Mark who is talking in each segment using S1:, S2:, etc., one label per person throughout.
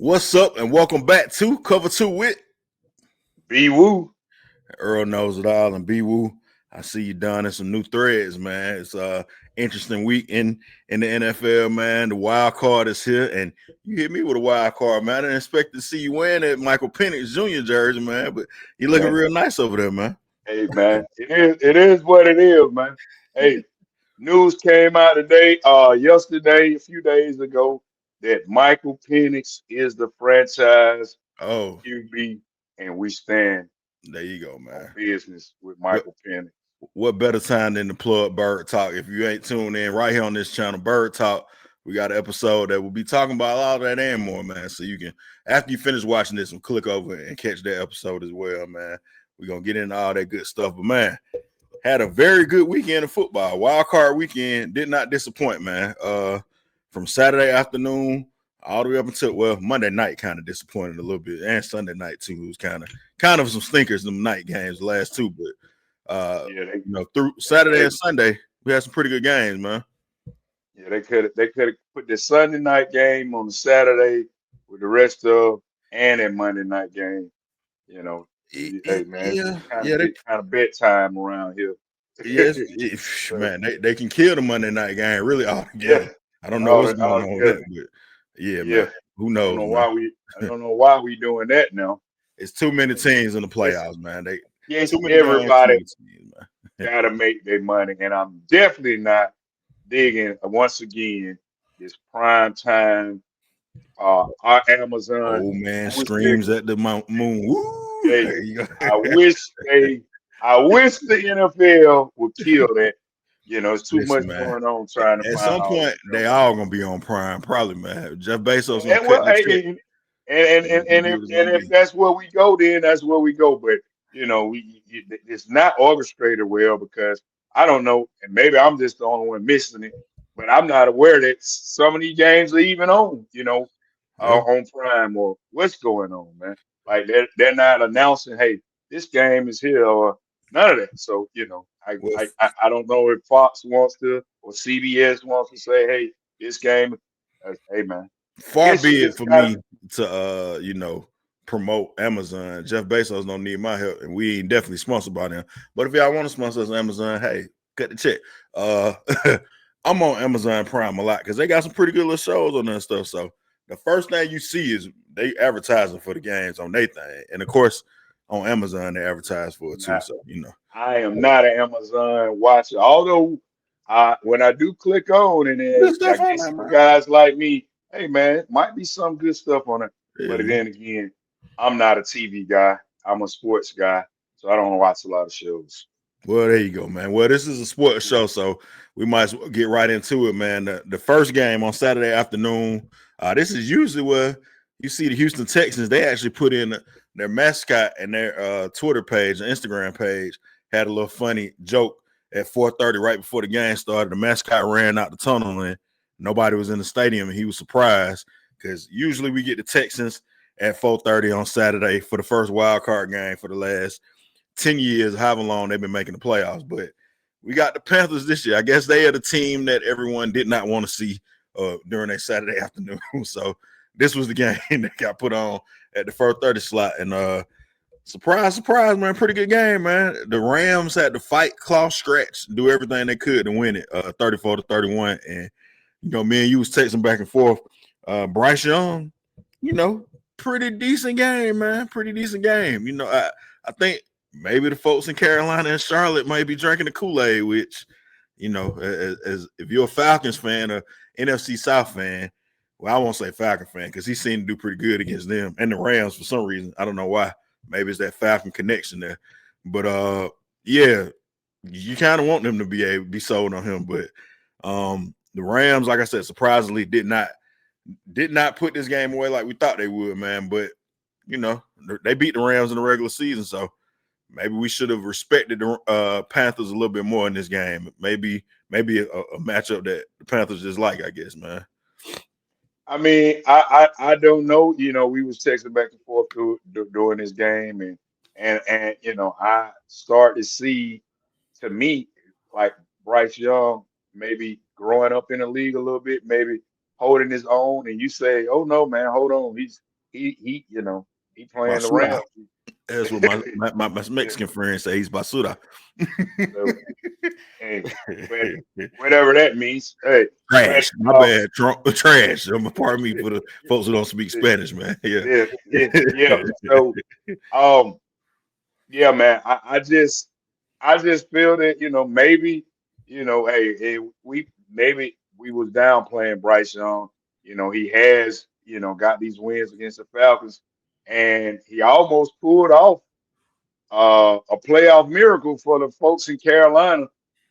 S1: What's up, and welcome back to Cover 2 with
S2: B Woo.
S1: Earl Knows It All and B Woo. I see you done in some new threads, man. It's a interesting week in the NFL, man. The wild card is here, and you hit me with a wild card, man. I didn't expect to see you wearing that Michael Penix Jr. jersey, man, but you looking real nice over there, man.
S2: Hey man, it is what it is, man. Hey, news came out today, yesterday, a few days ago, that Michael Penix is the franchise
S1: Oh,
S2: QB, and we stand
S1: there you go,
S2: on
S1: man.
S2: business with
S1: What
S2: Michael Penix.
S1: what better time than to plug Bird Talk? If you ain't tuned in right here on this channel, Bird Talk, we got an episode that will be talking about all that and more, man. So you can, after you finish watching this, click over and catch that episode as well, man. We're gonna get into all that good stuff. But man, had a very good weekend of football. Wild card weekend did not disappoint, man. From Saturday afternoon all the way up until Monday night kind of disappointed a little bit, and Sunday night too. It was kind of some stinkers in the night games, the last two, but through Saturday and Sunday, we had some pretty good games, man.
S2: Yeah, they could have put the Sunday night game on the Saturday with the rest of and a Monday night game. You know, hey man, it's kind of bedtime around here.
S1: Yes, man, they can kill the Monday night game really all together. I don't know what's going on with that, but man, who knows?
S2: I don't know why we doing that now.
S1: It's too many teams in the playoffs, man.
S2: Everybody gotta make their money, and I'm definitely not digging once again this prime time. Our Amazon.
S1: Oh man, screams at the moon. Woo! There you go.
S2: I wish the NFL would kill that. You know, it's too much going on trying to
S1: at
S2: find.
S1: At some point, they all gonna be on Prime, probably, man. Jeff Bezos.
S2: And if that's where we go, then that's where we go. But you know, it's not orchestrated well because I don't know, and maybe I'm just the only one missing it. But I'm not aware that some of these games are even on. You know, on Prime or what's going on, man. Like they're not announcing, hey, this game is here or none of that. So you know, I don't know if Fox wants to or CBS wants to say, hey, this game, hey man.
S1: Far be it for me to promote Amazon. Jeff Bezos don't need my help, and we ain't definitely sponsored by them. But if y'all want to sponsor us Amazon, hey, cut the check. I'm on Amazon Prime a lot because they got some pretty good little shows on that stuff. So the first thing you see is they advertising for the games on their thing. And of course, on Amazon, they advertise for it too. So,
S2: I am not an Amazon watcher. Although when I do click on and then guys like me, hey man, might be some good stuff on it. Yeah. But then again, I'm not a TV guy. I'm a sports guy. So I don't watch a lot of shows.
S1: Well, there you go, man. Well, this is a sports show, so we might as well get right into it, man. The first game on Saturday afternoon. This is usually where you see the Houston Texans. They actually put in their mascot and their Twitter page and Instagram page had a little funny joke at 4:30 right before the game started. The mascot ran out the tunnel and nobody was in the stadium, and he was surprised because usually we get the Texans at 4:30 on Saturday for the first wild card game for the last 10 years, however long they've been making the playoffs. But we got the Panthers this year. I guess they are the team that everyone did not want to see during a Saturday afternoon. So this was the game that got put on at the 4:30 slot. And surprise, man, pretty good game, man. The Rams had to fight, claw, scratch, do everything they could to win it 34-31. And, me and you was texting back and forth. Bryce Young, pretty decent game, man. Pretty decent game. I think maybe the folks in Carolina and Charlotte might be drinking the Kool-Aid, which, as if you're a Falcons fan or NFC South fan, well, I won't say Falcon fan because he seemed to do pretty good against them and the Rams for some reason. I don't know why. Maybe it's that Falcon connection there. But, yeah, you kind of want them to be sold on him. But the Rams, like I said, surprisingly did not put this game away like we thought they would, man. But, they beat the Rams in the regular season, so maybe we should have respected the Panthers a little bit more in this game. Maybe a matchup that the Panthers just like, I guess, man.
S2: I mean, I don't know. We was texting back and forth during this game, and I start to see, to me, like Bryce Young maybe growing up in the league a little bit, maybe holding his own. And you say, "Oh no, man, hold on, he playing the
S1: Basura.
S2: Rams.
S1: That's what my Mexican friend say. He's basura.
S2: So, hey, but whatever that means. Hey, but
S1: Trash. My bad. Trash. Pardon me for the folks who don't speak Spanish, man. Yeah.
S2: yeah. So, um, yeah, man. I just feel that maybe hey, we maybe we was downplaying Bryce Young. He has got these wins against the Falcons, and he almost pulled off a playoff miracle for the folks in Carolina.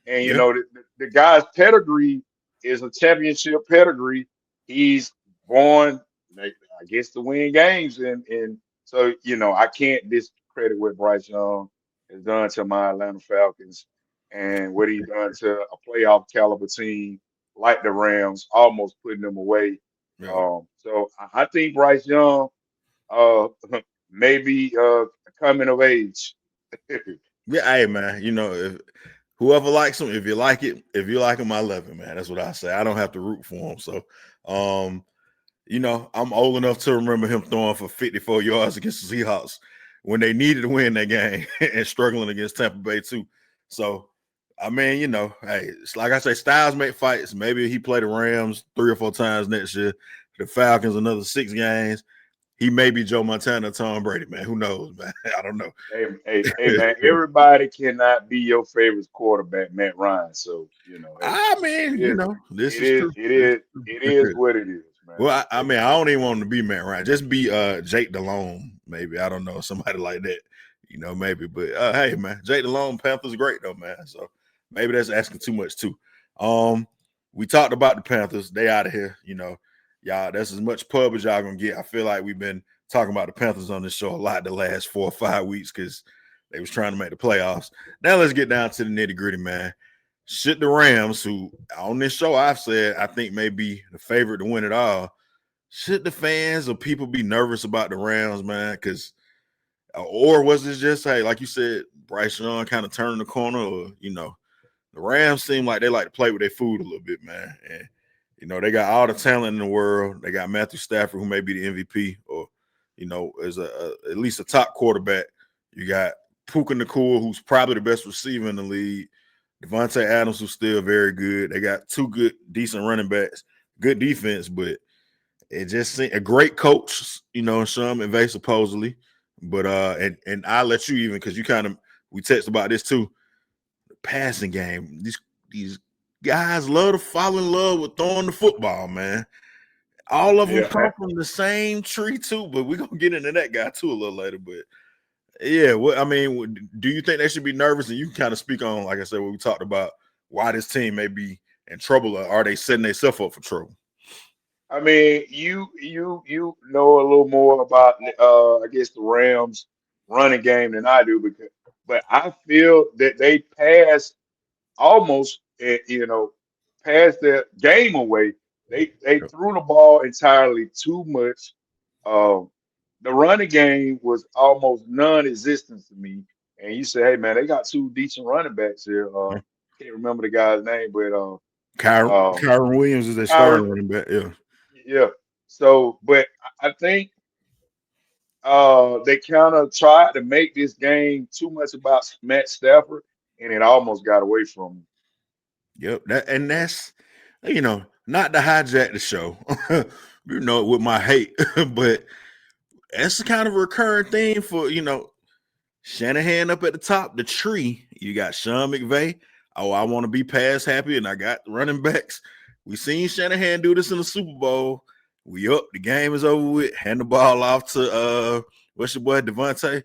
S2: And
S1: Yeah.
S2: the guy's pedigree is a championship pedigree. He's born, like, I guess, to win games, and so I can't discredit what Bryce Young has done to my Atlanta Falcons and what he done to a playoff caliber team like the Rams, almost putting them away.
S1: Yeah.
S2: So I think Bryce Young uh maybe coming of age.
S1: Yeah, hey man, if whoever likes him, if you like him, I love him, man. That's what I say. I don't have to root for him. So I'm old enough to remember him throwing for 54 yards against the Seahawks when they needed to win that game and struggling against Tampa Bay too. So I mean, hey, it's like I say, styles make fights. Maybe he play the Rams 3 or 4 times next year, the Falcons another 6 games. He may be Joe Montana, Tom Brady, man. Who knows, man? I don't know.
S2: Hey, man! Everybody cannot be your favorite quarterback, Matt Ryan. So hey,
S1: I mean, this is true.
S2: it is what it is, man.
S1: Well, I mean, I don't even want him to be Matt Ryan. Just be Jake Delhomme, maybe. I don't know, somebody like that. Maybe. But hey, man, Jake Delhomme, Panthers great though, man. So maybe that's asking too much too. We talked about the Panthers. They out of here. Y'all, that's as much pub as y'all gonna get. I feel like we've been talking about the Panthers on this show a lot the last 4 or 5 weeks because they was trying to make the playoffs. Now let's get down to the nitty-gritty, man. Should the Rams, who on this show I've said I think may be the favorite to win it all, should the fans or people be nervous about the Rams, man? Or was it just, hey, like you said, Bryce Young kind of turning the corner, or the Rams seem like they like to play with their food a little bit, man. And they got all the talent in the world. They got Matthew Stafford, who may be the MVP, or is at least a top quarterback. You got Puka Nacua, who's probably the best receiver in the league. Devontae Adams, who's still very good. They got 2 good, decent running backs, good defense, but it just seemed a great coach, Sean McVay supposedly. But and I'll let you even because we text about this too. The passing game. These guys love to fall in love with throwing the football, man. All of them come from the same tree too, but we're gonna get into that guy too a little later. But yeah, do you think they should be nervous? And you can kind of speak on, like I said, what we talked about, why this team may be in trouble, or are they setting themselves up for trouble?
S2: I mean, you know a little more about I guess the Rams running game than I do, but I feel that they passed almost passed their game away. They threw the ball entirely too much. Um, the running game was almost non-existent to me. And you say, hey man, they got 2 decent running backs here. Can't remember the guy's name, but
S1: Kyron Williams is their
S2: Kyron,
S1: starting running back. Yeah.
S2: yeah. So, but I think they kind of tried to make this game too much about Matt Stafford, and it almost got away from him.
S1: Yep. That's not to hijack the show, with my hate, but that's kind of a recurring theme for Shanahan up at the top, the tree. You got Sean McVay. Oh, I want to be pass happy, and I got running backs. We seen Shanahan do this in the Super Bowl. We up, the game is over with. Hand the ball off to what's your boy Devontae?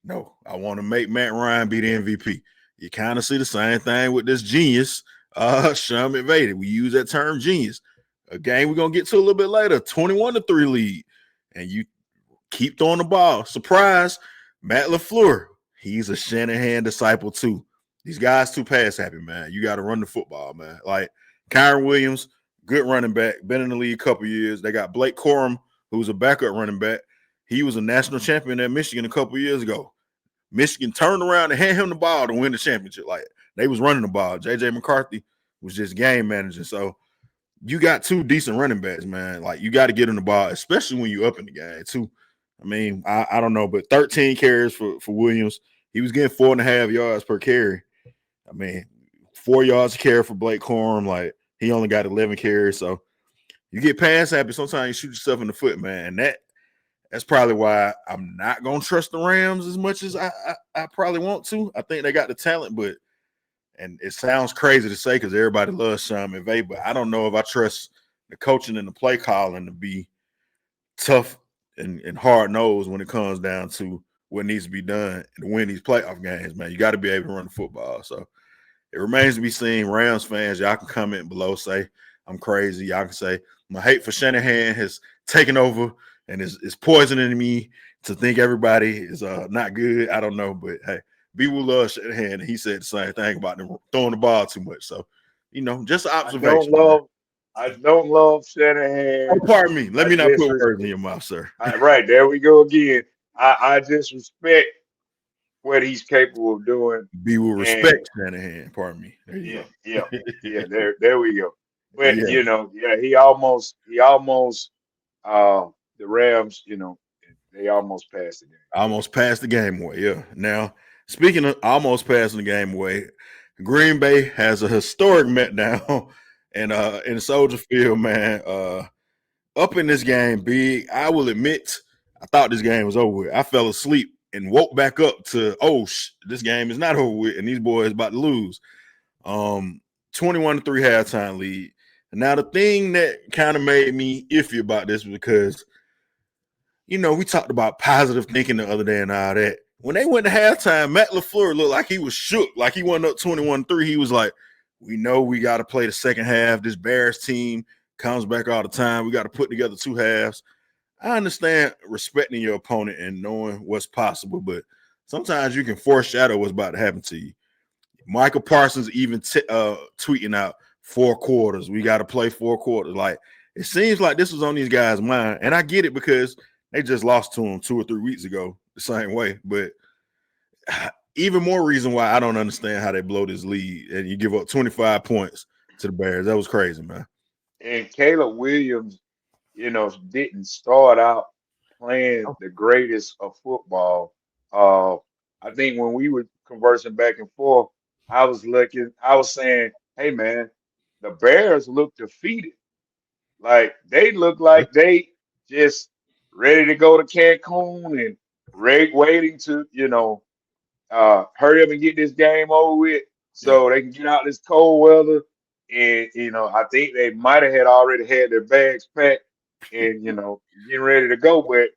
S1: No, I want to make Matt Ryan be the MVP. You kind of see the same thing with this genius, Sean McVay. We use that term genius. A game we're gonna get to a little bit later, 21-3 lead, and you keep throwing the ball. Surprise, Matt LaFleur. He's a Shanahan disciple too. These guys too pass happy, man. You got to run the football, man. Like Kyron Williams, good running back, been in the league a couple years. They got Blake Corum, who's a backup running back. He was a national champion at Michigan a couple years ago. Michigan turned around and handed him the ball to win the championship. Like they was running the ball. JJ McCarthy was just game managing. So you got two decent running backs, man. Like, you got to get him the ball, especially when you up in the game, too. I mean, I don't know, but 13 carries for Williams. He was getting 4.5 yards per carry. I mean, 4 yards a carry for Blake Corum. Like, he only got 11 carries. So you get pass happy. Sometimes you shoot yourself in the foot, man. And that's probably why I'm not going to trust the Rams as much as I probably want to. I think they got the talent, but and it sounds crazy to say because everybody loves Sean McVay, but I don't know if I trust the coaching and the play calling to be tough and hard-nosed when it comes down to what needs to be done to win these playoff games, man. You got to be able to run the football. So it remains to be seen. Rams fans, y'all can comment below, say I'm crazy. Y'all can say my hate for Shanahan has taken over and is poisoning me to think everybody is not good. I don't know, but hey, B will love Shanahan. He said the same thing about them throwing the ball too much. So, just an observation.
S2: I don't love Shanahan.
S1: Oh, pardon me. Let me not put words in your mouth, sir.
S2: Right, there we go again. I just respect what he's capable of doing.
S1: B will respect Shanahan. Pardon me. There you go.
S2: Yeah. There we go. But he almost the Rams, they almost passed the game.
S1: Almost passed the game away. Yeah. Now, speaking of almost passing the game away, Green Bay has a historic meltdown in Soldier Field, man. Up in this game, big. I will admit, I thought this game was over with. I fell asleep and woke back up to, this game is not over with, and these boys about to lose. 21-3 halftime lead. Now, the thing that kind of made me iffy about this was because, we talked about positive thinking the other day and all that. When they went to halftime, Matt LaFleur looked like he was shook, like he went up 21-3. He was like, we know we got to play the second half. This Bears team comes back all the time. We got to put together two halves. I understand respecting your opponent and knowing what's possible, but sometimes you can foreshadow what's about to happen to you. Michael Parsons even tweeting out 4 quarters. We got to play 4 quarters. Like, it seems like this was on these guys' mind, and I get it because they just lost to them 2 or 3 weeks ago the same way. But even more reason why I don't understand how they blow this lead and you give up 25 points to the Bears. That was crazy, man.
S2: And Caleb Williams, didn't start out playing the greatest of football. I think when we were conversing back and forth, I was saying, hey man, the Bears look defeated. Like they look like they just ready to go to Cancun and waiting to, hurry up and get this game over with so they can get out this cold weather. And, I think they might have had already had their bags packed and, getting ready to go. But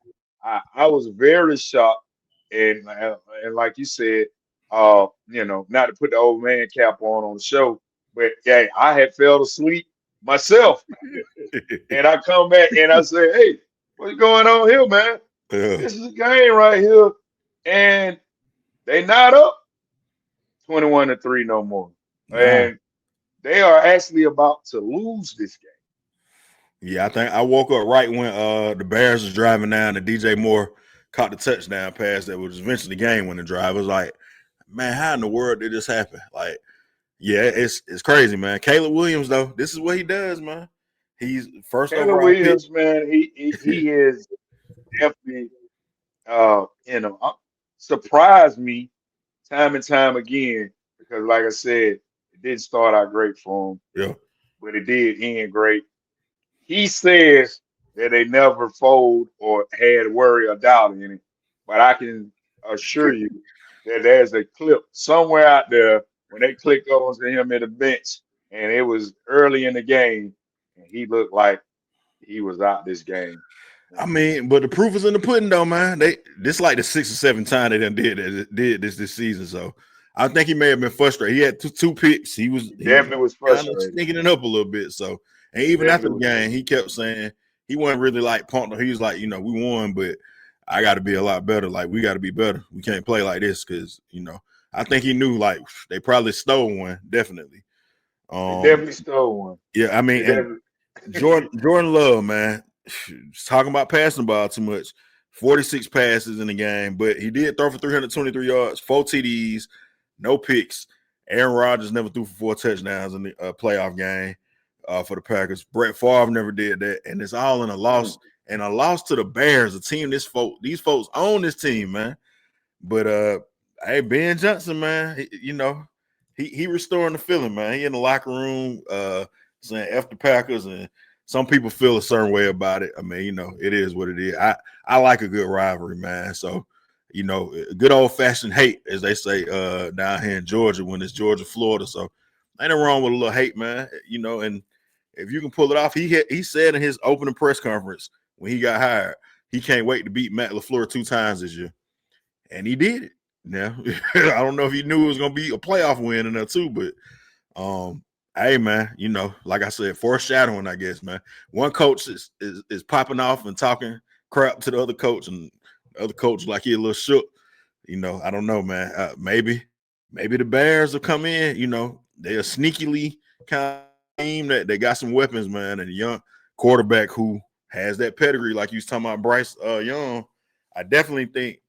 S2: I was very shocked. And like you said, not to put the old man cap on the show, but yeah, I had fell asleep myself. And I come back and I say, hey, what's going on here, man? This is a game right here. And they not up 21-3 no more.
S1: Nah.
S2: And they are actually about to lose this game.
S1: Yeah, I think I woke up right when the Bears was driving down and DJ Moore caught the touchdown pass that was eventually the game winning drive. I was like, man, how in the world did this happen? Like, yeah, it's crazy, man. Caleb Williams, though, this is what he does, man. He's first
S2: Caleb
S1: overall
S2: Williams,
S1: pick.
S2: man, he is definitely surprised me time and time again because, like I said, it didn't start out great for him.
S1: Yeah.
S2: But it did end great. He says that they never fold or had worry or doubt in it. But I can assure you that there's a clip somewhere out there when they clicked over to him at the bench and it was early in the game and he looked like he was out this game.
S1: I mean, but the proof is in the pudding, though, man. This like the 6th or 7th time they done did this season. So I think he may have been frustrated. He had two picks. He
S2: definitely was frustrated,
S1: kind of sneaking it up a little bit. So, and even after the game, he kept saying he wasn't really like pumped. He was like, we won, but I got to be a lot better. Like, we got to be better. We can't play like this because I think he knew like they probably stole one. Definitely.
S2: They definitely stole one.
S1: Yeah, I mean, and Jordan Love, man. Talking about passing the ball too much. 46 passes in the game, but he did throw for 323 yards, 4 TDs, no picks. Aaron Rodgers never threw for 4 touchdowns in the playoff game. for the Packers. Brett Favre never did that, and it's all in a loss and a loss to the Bears, a team these folks own this team, man. But hey, Ben Johnson, man, he restoring the feeling, man. He in the locker room saying F the Packers, and some people feel a certain way about it. I mean, it is what it is. I like a good rivalry, man. So, good old-fashioned hate, as they say down here in Georgia when it's Georgia, Florida. So ain't nothing wrong with a little hate, man. And if you can pull it off, he said in his opening press conference when he got hired, he can't wait to beat Matt LaFleur 2 times this year. And he did it. Now, I don't know if he knew it was going to be a playoff win in there too, but hey, man, like I said, foreshadowing, I guess, man. One coach is popping off and talking crap to the other coach, and the other coach like he a little shook. I don't know, man. Maybe the Bears will come in. They're sneakily kind of team that they got some weapons, man, and a young quarterback who has that pedigree, like you was talking about Bryce Young. I definitely think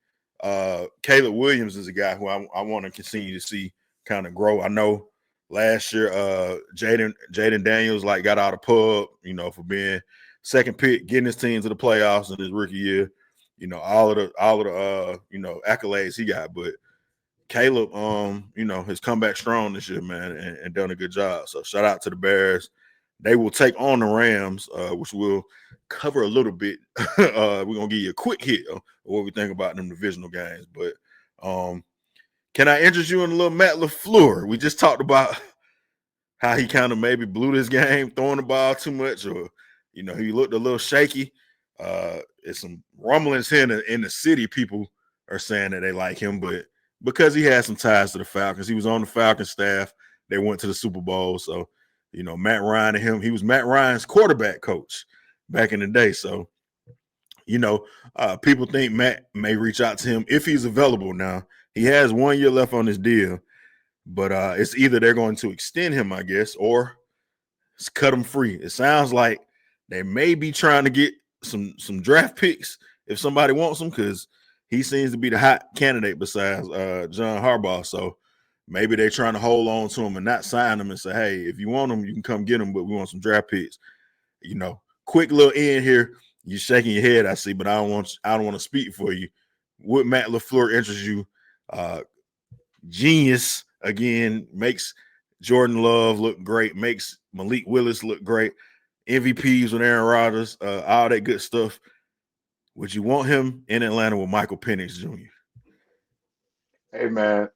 S1: Caleb Williams is a guy who I want to continue to see kind of grow. I know last year Jaden Daniels got out of pub, for being second pick, getting his team to the playoffs in his rookie year. All of the accolades he got, but Caleb has come back strong this year, man, and done a good job. So shout out to the Bears. They will take on the Rams, which we'll cover a little bit. We're gonna give you a quick hit of what we think about them divisional games. But can I interest you in a little Matt LaFleur? We just talked about how he kind of maybe blew this game, throwing the ball too much, or he looked a little shaky. It's some rumblings here in the city. People are saying that they like him, but because he has some ties to the Falcons, he was on the Falcons staff. They went to the Super Bowl, so Matt Ryan and him. He was Matt Ryan's quarterback coach back in the day. So, people think Matt may reach out to him if he's available. Now he has 1 year left on his deal, but it's either they're going to extend him, I guess, or cut him free. It sounds like they may be trying to get some draft picks if somebody wants him, because he seems to be the hot candidate besides John Harbaugh. So maybe they're trying to hold on to him and not sign him and say, hey, if you want him, you can come get him, but we want some draft picks. Quick little in here. You're shaking your head, I see, but I don't want to speak for you. Would Matt LaFleur interest you? Genius, again, makes Jordan Love look great, makes Malik Willis look great, MVPs with Aaron Rodgers, all that good stuff. Would you want him in Atlanta with Michael Penix Jr.?
S2: Hey man,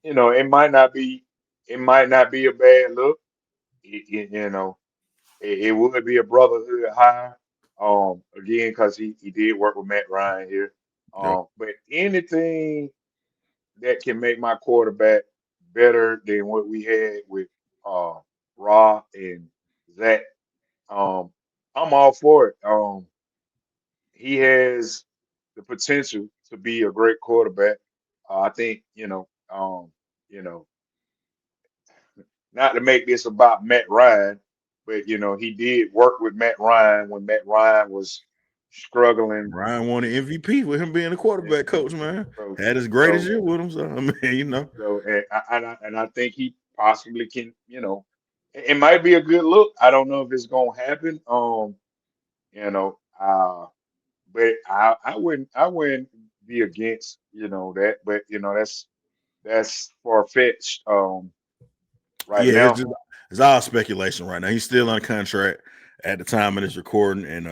S2: it might not be a bad look. It would be a brotherhood hire. Again, because he did work with Matt Ryan here.
S1: Yep.
S2: But anything that can make my quarterback better than what we had with Ra and Zach, I'm all for it. He has the potential to be a great quarterback. I think, you know, not to make this about Matt Ryan, but he did work with Matt Ryan when Matt Ryan was struggling.
S1: Ryan won an MVP with him being a quarterback coach, man.
S2: So,
S1: Had his greatest
S2: so,
S1: year with him. So, I mean,
S2: so and I think he possibly can, it might be a good look. I don't know if it's gonna happen. You know, but I wouldn't be against, that, but that's far fetched right
S1: yeah,
S2: now.
S1: it's all speculation right now. He's still on contract at the time of this recording, and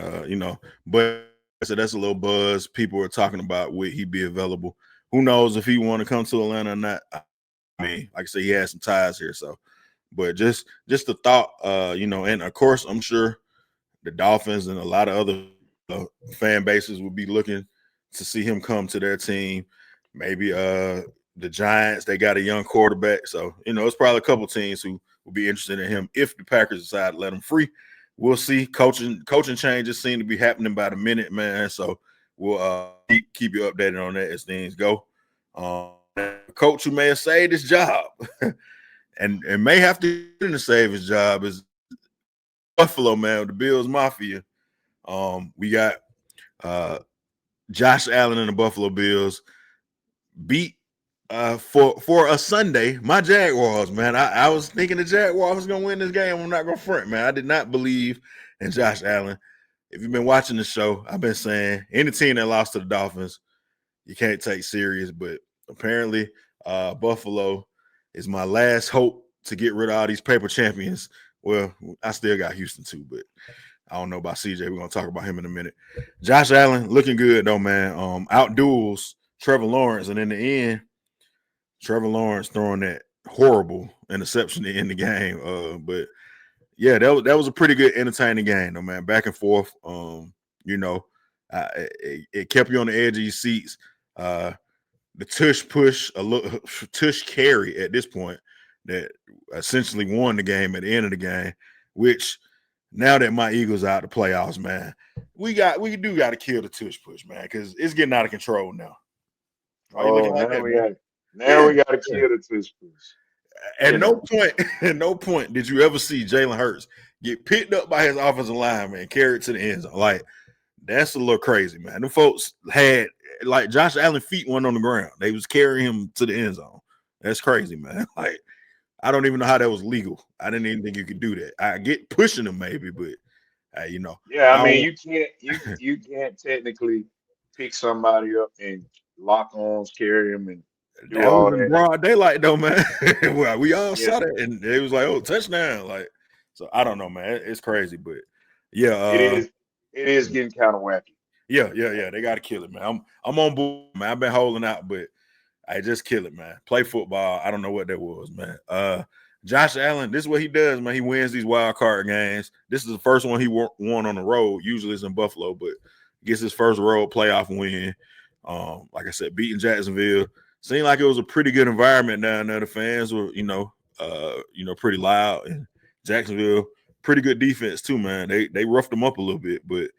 S1: but so that's a little buzz. People are talking about would he be available. Who knows if he want to come to Atlanta or not? I mean, like I say, he has some ties here, so. But just the thought, and of course, I'm sure the Dolphins and a lot of other fan bases will be looking to see him come to their team. Maybe the Giants, they got a young quarterback. So, it's probably a couple teams who will be interested in him if the Packers decide to let him free. We'll see. Coaching changes seem to be happening by the minute, man. So we'll keep you updated on that as things go. Coach who may have saved his job and may have to save his job is Buffalo, man, the Bills Mafia. We got Josh Allen and the Buffalo Bills beat For a Sunday, my Jaguars, man. I was thinking the Jaguars was gonna win this game. I'm not gonna front, man. I did not believe in Josh Allen. If you've been watching the show, I've been saying any team that lost to the Dolphins, you can't take serious. But apparently, Buffalo is my last hope to get rid of all these paper champions. Well, I still got Houston too, but I don't know about CJ. We're gonna talk about him in a minute. Josh Allen looking good though, man. Out duels Trevor Lawrence, and in the end, Trevor Lawrence throwing that horrible interception to end the game. But yeah, that was a pretty good, entertaining game, though, man. Back and forth. You know, it kept you on the edge of your seats. The tush push, a little tush carry at this point that essentially won the game at the end of the game. Which now that my Eagles out the playoffs, man, we do got to kill the tush push, man, because it's getting out of control now. Are you looking like that, man?
S2: Now we got to kill the tush push.
S1: At no point did you ever see Jalen Hurts get picked up by his offensive line, man, carried to the end zone. Like, that's a little crazy, man. The folks had, like, Josh Allen's feet weren't on the ground. They was carrying him to the end zone. That's crazy, man. Like, I don't even know how that was legal. I didn't even think you could do that. I get pushing him maybe, but you know.
S2: Yeah, I mean, you can't technically pick somebody up and lock arms, carry him, and do
S1: that
S2: all
S1: was in
S2: that.
S1: broad daylight though, man. Well, we all saw that, and it was like, oh, touchdown. Like, so I don't know, man. It's crazy, but yeah,
S2: it is getting kind of wacky.
S1: Yeah. They got to kill it, man. I'm on board, man. I've been holding out, but I just kill it, man. Play football. I don't know what that was, man. Josh Allen, this is what he does, man. He wins these wild card games. This is the first one he won on the road. Usually it's in Buffalo, but gets his first road playoff win. Like I said, beating Jacksonville. Seemed like it was a pretty good environment down there. The fans were, pretty loud. And Jacksonville, pretty good defense too, man. They roughed him up a little bit, but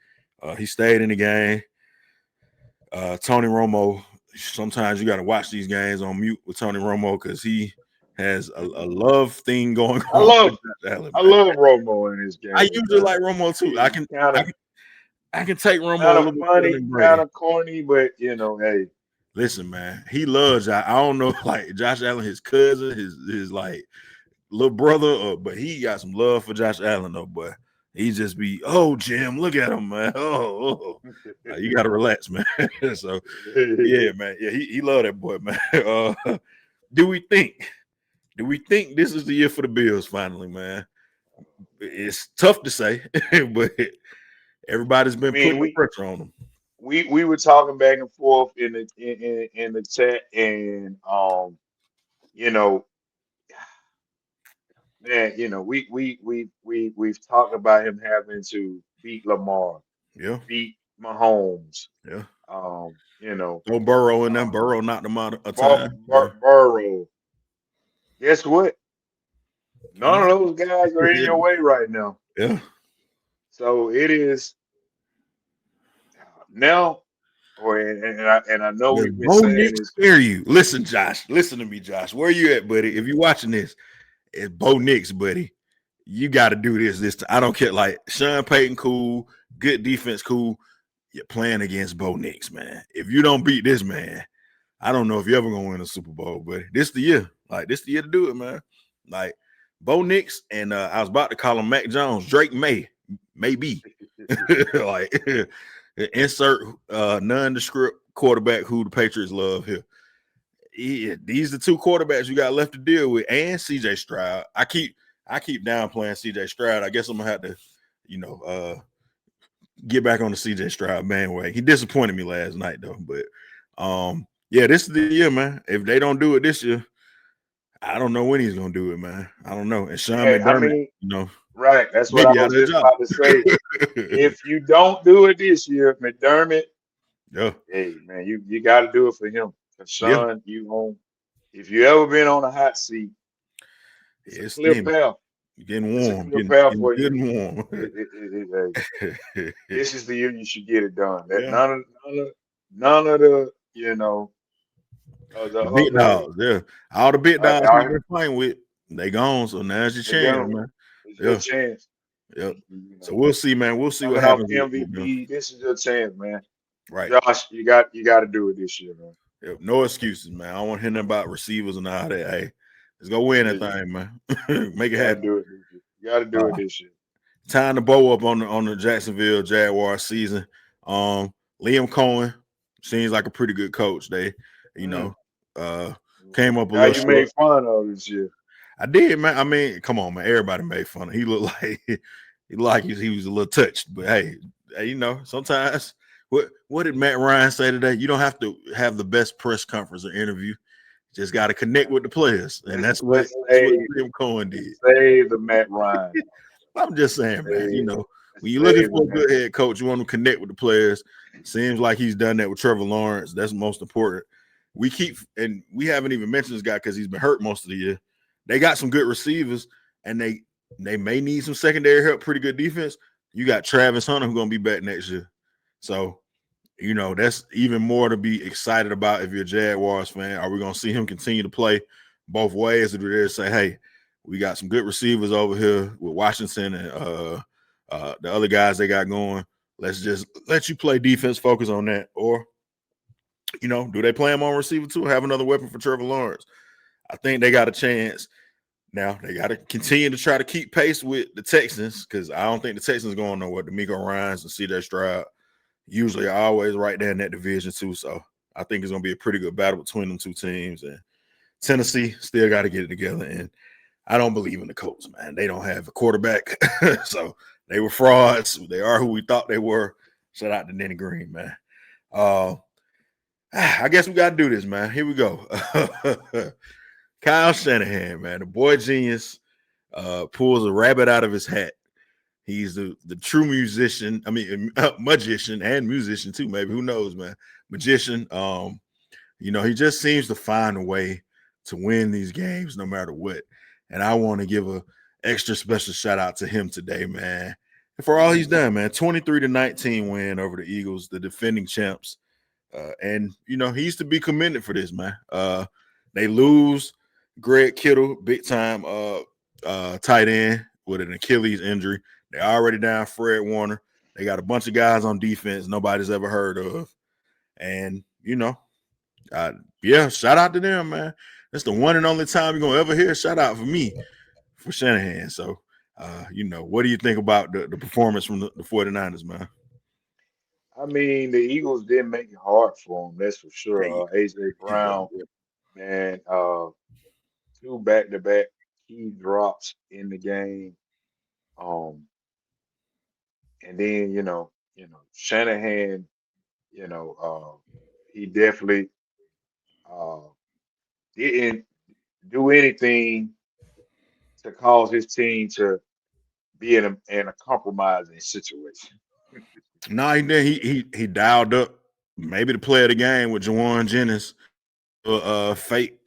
S1: he stayed in the game. Tony Romo, sometimes you got to watch these games on mute with Tony Romo because he has a love thing going on.
S2: I love Romo in his game.
S1: I usually like Romo too. I can take Romo a little
S2: funny, kind of corny, but hey.
S1: Listen, man, he loves. I don't know, like Josh Allen, his cousin, his like little brother, but he got some love for Josh Allen, though. But he just be, oh, Jim, look at him, man. You got to relax, man. So yeah, man, yeah, he love that boy, man. Do we think this is the year for the Bills? Finally, man, it's tough to say, but everybody's been putting pressure on them.
S2: We were talking back and forth in the chat, and man, we've talked about him having to beat Lamar, beat Mahomes, no
S1: Burrow in them. Burrow knocked them out of time.
S2: Burrow. Guess what? None of those guys are in your way right now.
S1: Yeah.
S2: So it is. Now, and I know we've been saying this.
S1: Scare you. Listen, Josh. Listen to me, Josh. Where you at, buddy? If you're watching this, it's Bo Nix, buddy. You got to do this time. I don't care. Like, Sean Payton, cool. Good defense, cool. You're playing against Bo Nix, man. If you don't beat this man, I don't know if you're ever going to win a Super Bowl, buddy. This is the year. Like, this is the year to do it, man. Like, Bo Nix, and I was about to call him Mac Jones. Drake maybe. Like, insert nondescript quarterback who the Patriots love here. These are the two quarterbacks you got left to deal with, and CJ Stroud. I keep downplaying CJ Stroud. I guess I'm gonna have to, get back on the CJ Stroud bandwagon. He disappointed me last night though, but yeah, this is the year, man. If they don't do it this year, I don't know when he's gonna do it, man. I don't know. And Sean McDermott,
S2: right? That's what I was just about to say. If you don't do it this year, McDermott, hey man, you got to do it for him. Sean, if you ever been on a hot seat, it's a clear path.
S1: You're getting warm.
S2: Getting warm. This is the year you should get it done. None of the
S1: the big dogs, all the big dogs you've been playing with, they gone. So now's your chance, man.
S2: It's your chance.
S1: Yep. So we'll see, man. We'll see what happens.
S2: MVP, this is your chance, man.
S1: Right,
S2: Josh, you got to do it this year, man.
S1: No excuses, man. I don't want to hear nothing about receivers and all that. Hey, let's go win that
S2: Yeah,
S1: thing, man. Make
S2: you
S1: it
S2: gotta
S1: happen.
S2: do it this year. You gotta do it this year.
S1: Time to bow up on the Jacksonville Jaguars season. Liam Cohen seems like a pretty good coach. They, you
S2: Mm.
S1: know, uh, came up a
S2: Guy
S1: little
S2: you
S1: short.
S2: made fun of this year.
S1: I did, man. I mean, come on, man. Everybody made fun of him. He looked like he was a little touched. But hey, sometimes what did Matt Ryan say today? You don't have to have the best press conference or interview. You just got to connect with the players, and
S2: Let's
S1: that's
S2: let's
S1: what
S2: save
S1: Liam Cohen did.
S2: let's save the Matt Ryan.
S1: I'm just saying, man.
S2: Save,
S1: When
S2: let's
S1: you're looking
S2: save the
S1: for a
S2: Matt.
S1: good head coach, you want to connect with the players. Seems like he's done that with Trevor Lawrence. That's most important. We haven't even mentioned this guy because he's been hurt most of the year. They got some good receivers, and they may need some secondary help. Pretty good defense. You got Travis Hunter who's gonna be back next year. So that's even more to be excited about if you're a Jaguars fan. Are we gonna see him continue to play both ways, or do they say, hey, we got some good receivers over here with Washington and the other guys they got going. Let's just let you play defense, focus on that. Or, do they play him on receiver too? Have another weapon for Trevor Lawrence. I think they got a chance. Now they got to continue to try to keep pace with the Texans because I don't think the Texans going nowhere. D'Amico Ryans and C.J. Stroud usually are always right there in that division too. So I think it's going to be a pretty good battle between them two teams. And Tennessee still got to get it together. And I don't believe in the Colts, man. They don't have a quarterback. So they were frauds. They are who we thought they were. Shout out to Denny Green, man. I guess we got to do this, man. Here we go. Kyle Shanahan, man, the boy genius, pulls a rabbit out of his hat. He's the true musician. I mean, magician and musician too. Maybe, who knows, man? Magician. He just seems to find a way to win these games no matter what. And I want to give a extra special shout out to him today, man, and for all he's done, man. 23-19 win over the Eagles, the defending champs. And he used to be commended for this, man. They lose Greg Kittle, big time tight end with an Achilles injury. They're already down Fred Warner. They got a bunch of guys on defense nobody's ever heard of. And, shout out to them, man. That's the one and only time you're going to ever hear a shout out for me for Shanahan. So, what do you think about the performance from the 49ers, man?
S2: I mean, the Eagles did make it hard for him. That's for
S1: Hey,
S2: sure. AJ Brown, man, two back-to-back key drops in the game. Um, and then Shanahan, he definitely uh didn't do anything to cause his team to be in a compromising situation.
S1: No, he did. He dialed up maybe to play of the game with Jawan Jennings, fake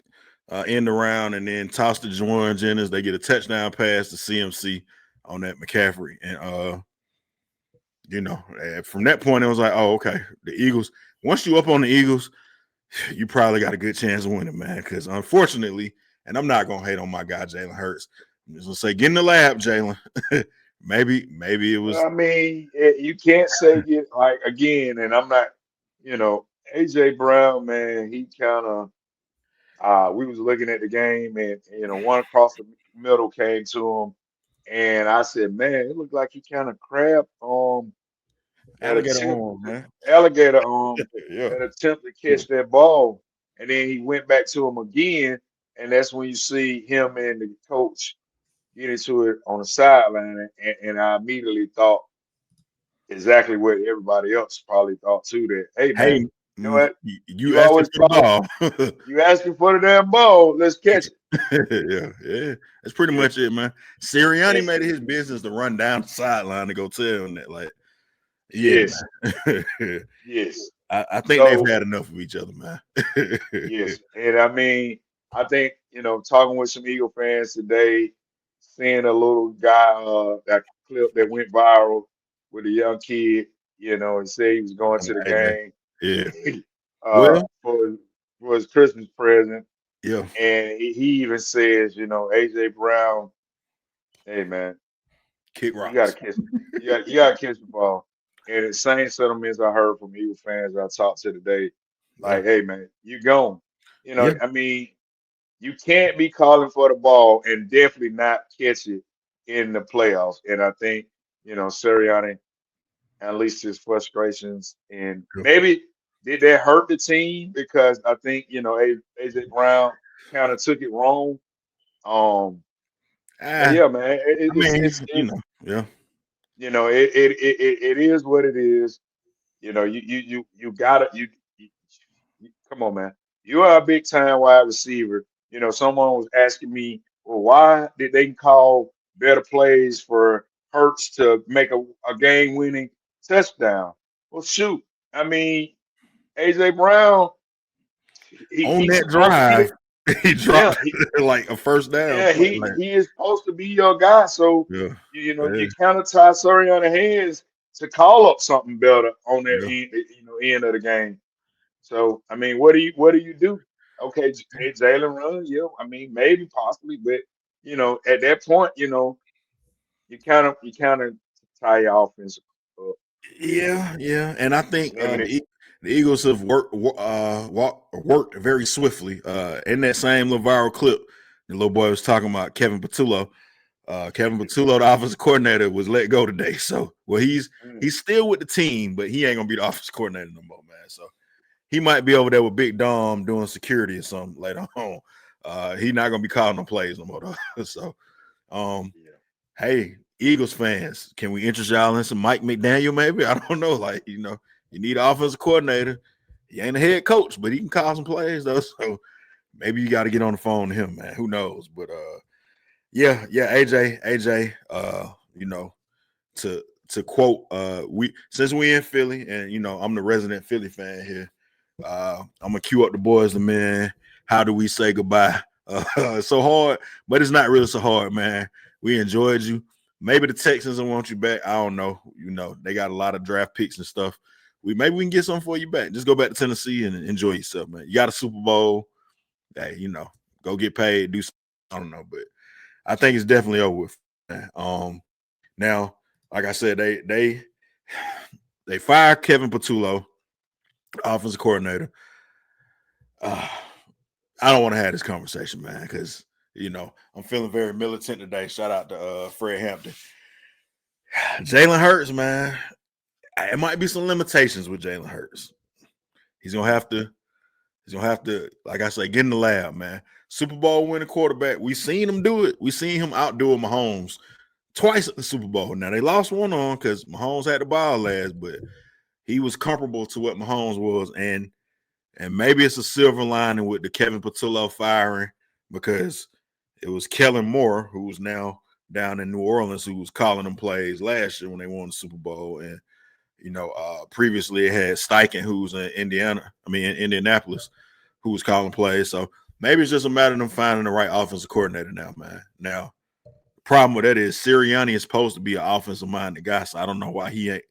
S1: end around, and then toss to Jawan Jennings. They get a touchdown pass to CMC on that McCaffrey, and from that point it was like, oh, okay, the Eagles. Once you up on the Eagles, you probably got a good chance of winning, man. Because unfortunately, and I'm not gonna hate on my guy Jalen Hurts. I'm just gonna say, get in the lab, Jalen. maybe it was.
S2: I mean, you can't say it like again, and I'm not, AJ Brown, man, he kind of we was looking at the game and one across the middle came to him and I said, man, it looked like he kind of crabbed that
S1: Alligator
S2: attempt,
S1: arm, man.
S2: alligator
S1: Yeah.
S2: that attempt to catch that ball. And then he went back to him again, and that's when you see him and the coach get into it on the sideline. And I immediately thought exactly what everybody else probably thought too. That hey man,
S1: Hey,
S2: you know what?
S1: you
S2: You
S1: asking
S2: always
S1: for the
S2: call
S1: ball.
S2: you asking for the damn ball. Let's catch it.
S1: yeah. That's pretty
S2: Yeah.
S1: much it, man. Sirianni
S2: And
S1: made it his business to run down the sideline to go tell him that, like, yeah,
S2: yes,
S1: man.
S2: yes.
S1: I think they've
S2: So
S1: had enough of each other, man.
S2: yes, and I mean, I think talking with some Eagle fans today, seeing a little guy that clip that went viral with a young kid, and said he was going to the
S1: Hey, man.
S2: game
S1: Yeah.
S2: uh,
S1: Well,
S2: for his Christmas present,
S1: yeah.
S2: and he even says, AJ Brown, hey man,
S1: Kick
S2: you gotta
S1: rocks.
S2: catch, you gotta catch the ball. And the same sentiments I heard from Eagle fans I talked to today.
S1: Yeah.
S2: Like, hey man, you gone.
S1: Yeah.
S2: I mean, you can't be calling for the ball and definitely not catch it in the playoffs. And I think, Sirianni unleashed his frustrations, and
S1: Yeah.
S2: maybe did that hurt the team because I think, AJ Brown kind of took it wrong. Um, but
S1: Ah,
S2: yeah, man,
S1: I mean, yeah.
S2: it is what it is. You gotta come on, man. You are a big time wide receiver. Someone was asking me, well, why did they call better plays for Hurts to make a game winning touchdown? Well, shoot. I mean, AJ Brown,
S1: On
S2: he's
S1: that
S2: supposed to be
S1: drive,
S2: the
S1: he
S2: yeah,
S1: dropped like a first down
S2: yeah,
S1: play.
S2: he
S1: Like,
S2: he is supposed to be your guy. So
S1: yeah.
S2: you
S1: Yeah.
S2: kind of tie Surrey on the hands to call up something better on that
S1: Yeah.
S2: end of the game. So I mean, what do you do? Okay, Jalen run, yeah. I mean, maybe possibly, but at that point, you kind of tie your offense up and
S1: Yeah, yeah, and I think
S2: limit it.
S1: the Eagles have worked very swiftly. In that same little viral clip, the little boy was talking about Kevin Patullo. Kevin Patullo, the offensive coordinator, was let go today. So, well,
S2: Mm,
S1: he's still with the team, but he ain't gonna be the offensive coordinator no more, man. So he might be over there with Big Dom doing security or something later on. He not gonna be calling no plays no more though. So, um,
S2: yeah,
S1: hey, Eagles fans, can we interest y'all in some Mike McDaniel? Maybe I don't know. Like, you need an offensive coordinator. He ain't a head coach, but he can call some plays though. So maybe you got to get on the phone to him, man. Who knows? But yeah, AJ, to quote, we since we in Philly, and I'm the resident Philly fan here. I'm gonna cue up the boys, the man. How do we say goodbye? It's so hard, but it's not really so hard, man. We enjoyed you. Maybe the Texans will want you back. I don't know. They got a lot of draft picks and stuff. Maybe we can get something for you back. Just go back to Tennessee and enjoy yourself, man. You got a Super Bowl. Hey, go get paid. Do something. I don't know, but I think it's definitely over with. Man. Now, like I said, they fired Kevin Patullo, offensive coordinator. I don't want to have this conversation, man, because I'm feeling very militant today. Shout out to Fred Hampton. Jalen Hurts, man. It might be some limitations with Jalen Hurts. He's gonna have to. Like I say, get in the lab, man. Super Bowl winning quarterback. We seen him do it. We seen him outdo Mahomes twice at the Super Bowl. Now they lost one on because Mahomes had the ball last, but he was comparable to what Mahomes was, and maybe it's a silver lining with the Kevin Patullo firing because it was Kellen Moore, who was now down in New Orleans, who was calling them plays last year when they won the Super Bowl. And, previously it had Steichen, who's in Indianapolis, who was calling plays. So maybe it's just a matter of them finding the right offensive coordinator now, man. Now, the problem with that is Sirianni is supposed to be an offensive-minded guy, so I don't know why he ain't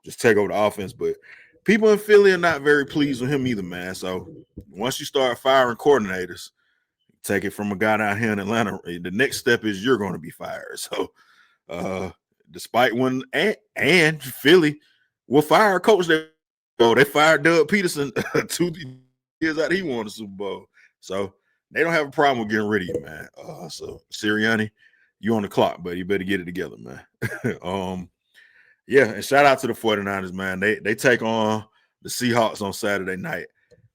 S1: just take over the offense. But people in Philly are not very pleased with him either, man. So once you start firing coordinators, take it from a guy down here in Atlanta, the next step is you're going to be fired. So despite when and Philly will fire a coach they fired Doug Peterson 2 years out he won the Super Bowl. So they don't have a problem with getting rid of you, man. So Sirianni, you on the clock, but you better get it together, man. Yeah, and shout out to the 49ers, man. They take on the Seahawks on Saturday night.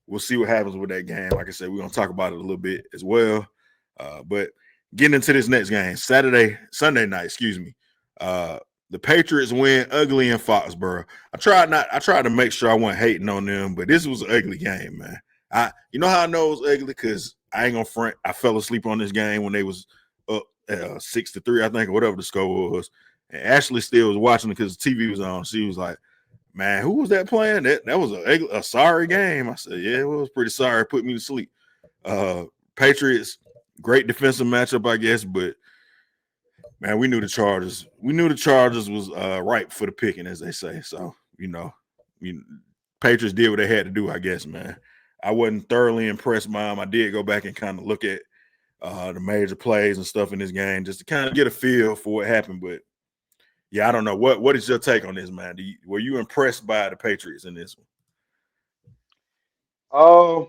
S1: We'll see what happens with that game. Like I said, we're going to talk about it a little bit as well. But getting into this next game, Sunday night, excuse me. The Patriots win ugly in Foxborough. I tried to make sure I wasn't hating on them, but this was an ugly game, man. You know how I know it was ugly? Because I ain't gonna front. I fell asleep on this game when they was up 6-3, I think, or whatever the score was. And Ashley still was watching it because the TV was on. She was like, man, who was that playing? That was a sorry game. I said, yeah, it was pretty sorry. Put me to sleep. Patriots, great defensive matchup, I guess, but man, we knew the Chargers. We knew the Chargers was ripe for the picking, as they say. So, Patriots did what they had to do, I guess, man. I wasn't thoroughly impressed by them. I did go back and kind of look at the major plays and stuff in this game just to kind of get a feel for what happened. But yeah, I don't know. What is your take on this, man? Were you impressed by the Patriots in this one?
S2: Um,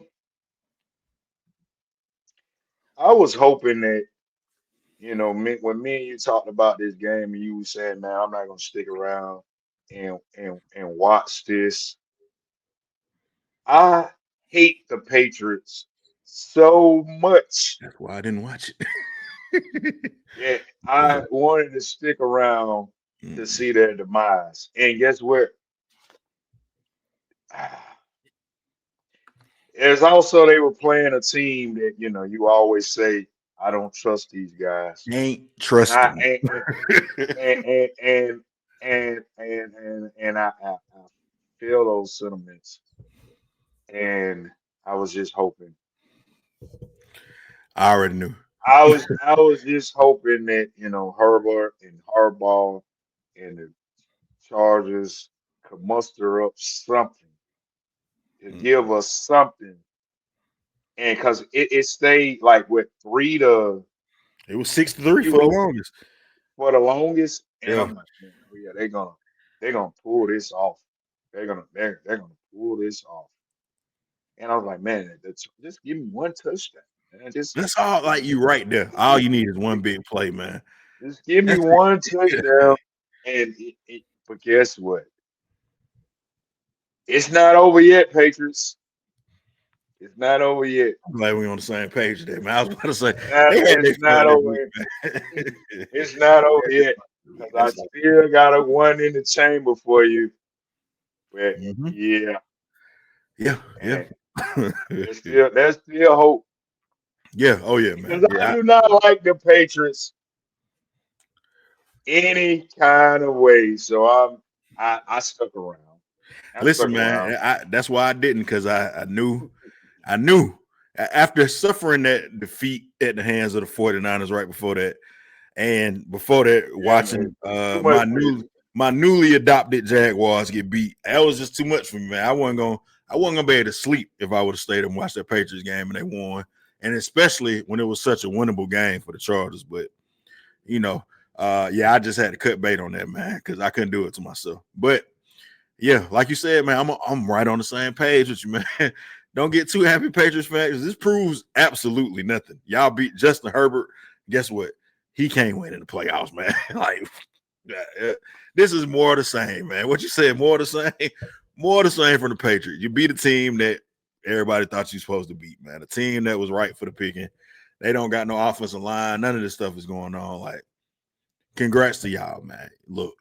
S2: I was hoping that when me and you talked about this game, and you were saying, "Man, I'm not gonna stick around and watch this." I hate the Patriots so much
S1: That's why I didn't watch it.
S2: that
S1: Yeah.
S2: I wanted to stick around to
S1: Mm.
S2: see their demise. And guess what? There's also they were playing a team that you always say, "I don't trust these guys,"
S1: Ain't
S2: and
S1: trust
S2: I
S1: them.
S2: and I feel those sentiments, and I was just hoping.
S1: I already knew.
S2: I was just hoping that Herbert and Harbaugh and the Chargers could muster up something to give
S1: Mm.
S2: us something, and because it stayed like with 3 to
S1: It was 6-3 for the
S2: 0
S1: longest.
S2: for the longest, and
S1: Yeah.
S2: I'm like, man, oh yeah, they're gonna pull this off. They're gonna pull this off. And I was like, man, just give me one touchdown, man. Just
S1: That's all like you right there. All you need is one big play, man.
S2: just give me
S1: That's
S2: one
S1: it. Yeah.
S2: touchdown. And but guess what? It's not over yet, Patriots. It's not over yet.
S1: I'm glad we're on the same page there, man. I was about to say
S2: Not,
S1: they had
S2: it's
S1: their fun
S2: not
S1: that
S2: over.
S1: week, man.
S2: It's not over yet. Because I
S1: That's like,
S2: still got a one in the chamber for you. But
S1: mhm.
S2: yeah,
S1: Yeah, yeah.
S2: man, there's still hope.
S1: Yeah, oh yeah, man.
S2: Because I
S1: Yeah.
S2: do not like the Patriots any kind of way. So I stuck around. I stuck
S1: Listen,
S2: around.
S1: man, that's why I didn't, because I knew after suffering that defeat at the hands of the 49ers right before that, and before that,
S2: Yeah, man.
S1: watching
S2: Too much
S1: my
S2: for you.
S1: newly adopted Jaguars get beat. That was just too much for me, man. I wasn't gonna be able to sleep if I would have stayed and watched that Patriots game and they won. And especially when it was such a winnable game for the Chargers. But yeah, I just had to cut bait on that, man, because I couldn't do it to myself. But yeah, like you said, man, I'm right on the same page with you, man. Don't get too happy, Patriots fans. This proves absolutely nothing. Y'all beat Justin Herbert. Guess what? He can't win in the playoffs, man. Like, this is more of the same, man. What you said, more of the same, more of the same from the Patriots. You beat a team that everybody thought you were supposed to beat, man. A team that was right for the picking. They don't got no offensive line. None of this stuff is going on. Like, congrats to y'all, man. Look,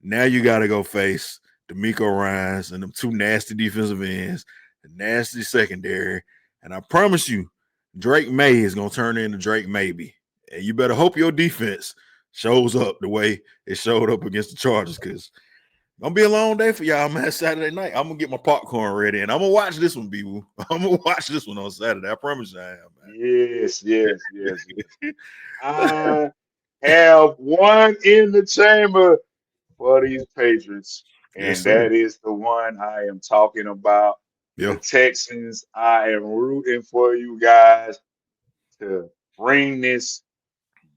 S1: now you got to go face D'Amico Ryans and them two nasty defensive ends, the nasty secondary. And I promise you, Drake May is going to turn into Drake Maybe. And you better hope your defense shows up the way it showed up against the Chargers, because it's going to be a long day for y'all, man. Saturday night, I'm going to get my popcorn ready, and I'm going to watch this one, B-Woo. I'm going to watch this one on Saturday. I promise you I am,
S2: Yes, yes, yes, yes.
S1: man.
S2: I have one in the chamber for these Patriots,
S1: Yes,
S2: and
S1: sir.
S2: that is the one I am talking about. The
S1: Yeah.
S2: Texans. I am rooting for you guys to bring this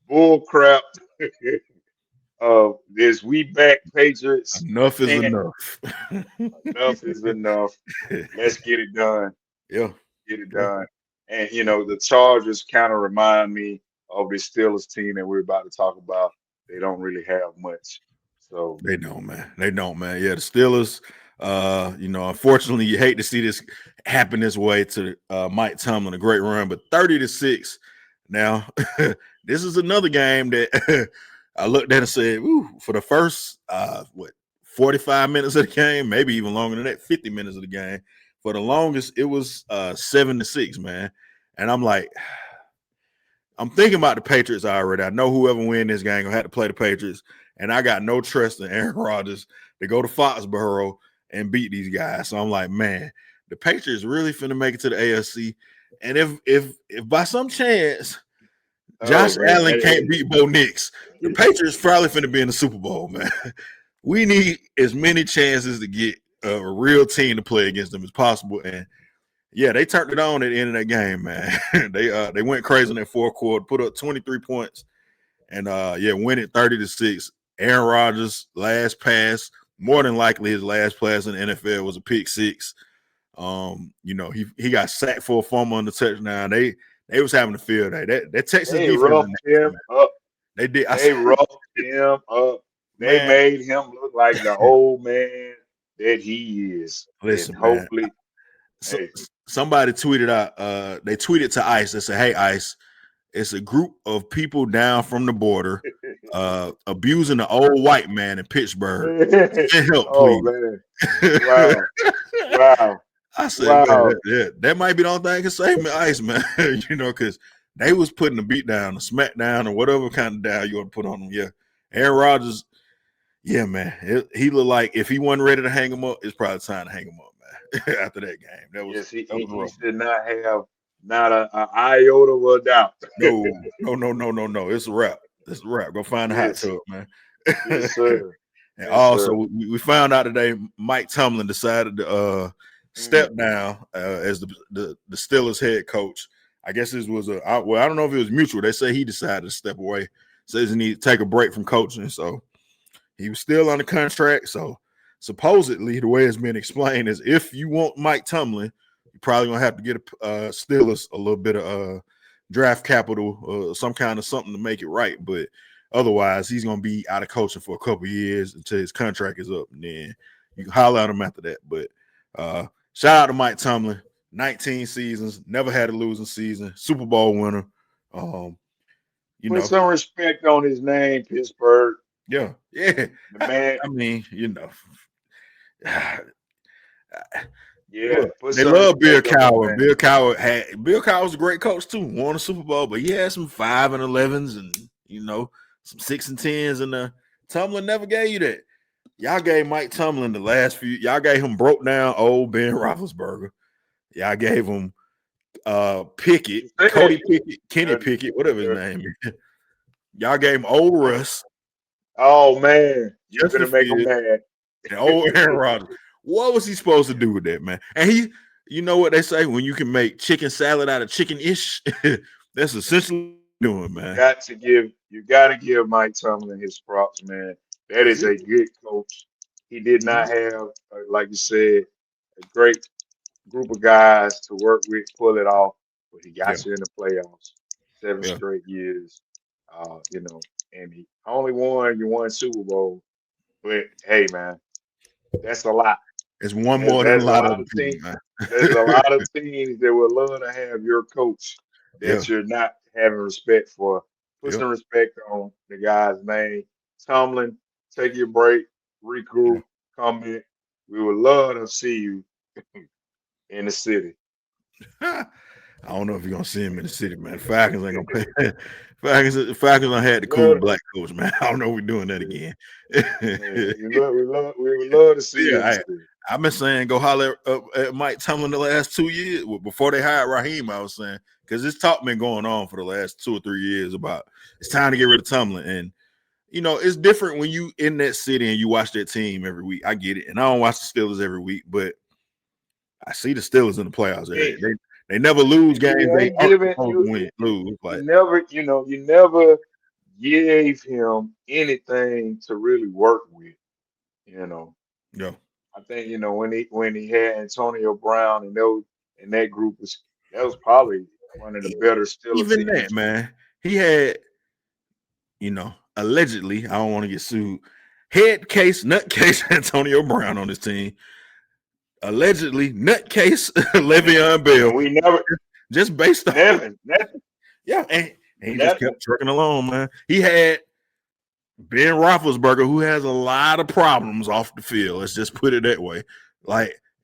S2: bull crap of this we back Patriots
S1: Enough is
S2: chant.
S1: enough.
S2: Enough is enough. Let's get it done.
S1: Yeah.
S2: Get it
S1: Yeah.
S2: done. And the Chargers kind of remind me of the Steelers team that we're about to talk about. They don't really have much. So
S1: They don't, man. They don't, man. Yeah, the Steelers. Unfortunately, you hate to see this happen this way to Mike Tomlin, a great run, but 30-6. Now, this is another game that I looked at and said, "Ooh," for the first 45 minutes of the game, maybe even longer than that, 50 minutes of the game. For the longest, it was 7-6, man. And I'm like, I'm thinking about the Patriots already. I know whoever win this game gonna have to play the Patriots, and I got no trust in Aaron Rodgers to go to Foxborough and beat these guys. So I'm like, man, the Patriots really finna make it to the AFC. And if by some chance
S2: oh
S1: Josh
S2: man,
S1: Allen can't beat Bo Nix, the Patriots probably finna be in the Super Bowl, man. We need as many chances to get a real team to play against them as possible. And yeah, they turned it on at the end of that game, man. They went crazy in that fourth quarter, put up 23 points, and win it 30-6. Aaron Rodgers' last pass, more than likely his last pass in the NFL, was a pick six. He got sacked for a fumble on the touchdown. They was having a field day. That Texas
S2: They
S1: defense,
S2: roughed him up.
S1: they did.
S2: They roughed him up. They
S1: Man,
S2: made him look like the old man that he is. And
S1: listen, man.
S2: hopefully,
S1: So,
S2: hey,
S1: somebody tweeted out. They tweeted to Ice. They said, "Hey, Ice, it's a group of people down from the border, abusing the old white man in Pittsburgh. Send help,
S2: oh
S1: please."
S2: man. Wow. Wow.
S1: I said, man,
S2: Wow.
S1: that might be the only thing I can save me, Ice, man. Because they was putting the beat down, the smack down, or whatever kind of down you want to put on them. Yeah. Aaron Rodgers, yeah, man. He looked like if he wasn't ready to hang him up, it's probably time to hang him up, man. After that game.
S2: Yes,
S1: That was
S2: he
S1: rough.
S2: should not have not a iota of a doubt.
S1: No. It's a wrap. It's a wrap. Go find the hot
S2: Yes.
S1: tub, man.
S2: Yes, sir.
S1: And
S2: Yes,
S1: also,
S2: sir.
S1: we found out today Mike Tomlin decided to step down as the Steelers head coach. I guess this was I don't know if it was mutual. They say he decided to step away. Says he need to take a break from coaching. So he was still on the contract. So supposedly, the way it's been explained is if you want Mike Tomlin, you're probably gonna have to get Steelers a little bit of draft capital, some kind of something to make it right. But otherwise, he's gonna be out of coaching for a couple years until his contract is up, and then you can holler at him after that. But shout out to Mike Tomlin, 19 seasons, never had a losing season, Super Bowl winner.
S2: Put some respect on his name, Pittsburgh.
S1: Yeah.
S2: The man.
S1: I mean,
S2: Yeah,
S1: look, they love Bill Cowher. Bill Cowher was a great coach too. Won a Super Bowl, but he had some 5 and 11s and some 6 and 10s. And Tomlin never gave you that. Y'all gave Mike Tomlin the last few. Y'all gave him broke down old Ben Roethlisberger. Y'all gave him Pickett, Cody Pickett, Kenny Pickett, whatever his name is. Y'all gave him old Russ.
S2: Oh man, you're gonna make him mad.
S1: And old Aaron Rodgers. What was he supposed to do with that, man? And you know what they say, when you can make chicken salad out of chicken-ish, that's essentially doing, man.
S2: You gotta give Mike Tomlin his props, man. That is a good coach. He did not have, like you said, a great group of guys to work with, pull it off, but he got you in the playoffs 7 straight years. And he only won Super Bowl. But hey, man, that's a lot.
S1: It's one more than a lot of
S2: teams, man. There's a lot of teams that would love to have your coach that you're not having respect for. Put some respect on the guy's name. Tomlin, take your break, regroup, come in. We would love to see you in the city.
S1: I don't know if you're gonna see him in the city, man. Falcons ain't gonna pay. Falcons done had the cool black coach, man. I don't know if we're doing that again.
S2: We would love to see you.
S1: I've been saying go holler at Mike Tomlin the last 2 years before they hired Raheem. I was saying, because this talk been going on for the last 2 or 3 years about it's time to get rid of Tomlin. And it's different when you in that city and you watch that team every week. I get it, and I don't watch the Steelers every week, but I see the Steelers in the playoffs. They never lose games. They lose.
S2: You never gave him anything to really work with.
S1: Yeah.
S2: I think when he had Antonio Brown and that group that was probably one of the better Steelers.
S1: Even that, man, he had, allegedly, I don't want to get sued, nutcase Antonio Brown on his team. Allegedly, nutcase Le'Veon Bell.
S2: We never
S1: just based on
S2: nothing.
S1: Yeah, and he just kept trucking along, man. He had Ben Roethlisberger, who has a lot of problems off the field. Let's just put it that way.